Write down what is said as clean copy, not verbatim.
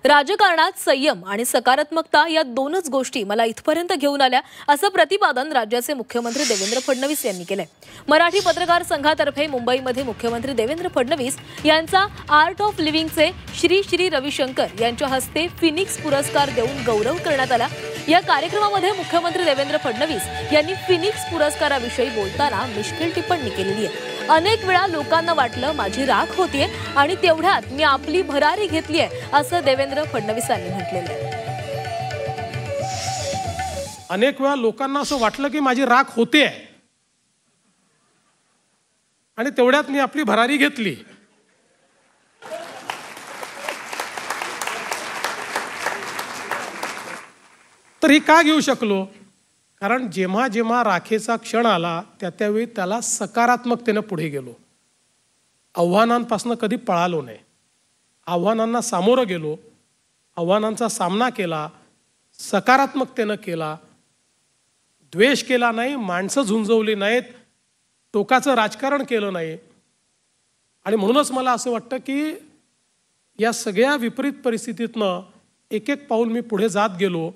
राजकारणात संयम आणि सकारात्मकता या दोनच गोष्टी मला इथपर्यंत घेऊन आल्या असं प्रतिपादन राज्याचे मुख्यमंत्री देवेंद्र फडणवीस यांनी केलंय। मराठी पत्रकार संघातर्फे मुंबईमध्ये मुख्यमंत्री देवेंद्र फडणवीस यांचा आर्ट ऑफ लिव्हिंगचे श्री श्री रविशंकर यांच्या हस्ते फिनिक्स पुरस्कार देऊन गौरव करण्यात आला। या कार्यक्रमामध्ये मुख्यमंत्री देवेंद्र फडणवीस यांनी फिनिक्स पुरस्काराविषयी बोलताना मिश्किल टिप्पणी केलेली आहे। अनेक वेळा लोकांना वाटलं माझी राख होतीये आणि तेवढ्यात मी आपली भरारी घेतली आहे असं देवेंद्र फडणवीसांनी म्हटलेलं आहे। अनेक वेळा लोकांना असं वाटलं की माझी राख होते आणि तेवढ्यात मी आपली भरारी घेतली। तर ही का घेऊ शकलो? कारण जेव्हा जेव्हा राखेचा क्षण आला त्यावेळी त्याला सकारात्मकतेने पुढे गेलो। आव्हानांपासून कधी पळालो नाही, आव्हानांना सामोरं गेलो, आव्हानांचा सामना केला, सकारात्मकतेने केला, द्वेष केला नाही, माणसं झुंजवली नाहीत, टोकाचं राजकारण केलं नाही। आणि म्हणूनच मला असं वाटतं की या सगळ्या विपरीत परिस्थितीतनं एक एक पाऊल मी पुढे जात गेलो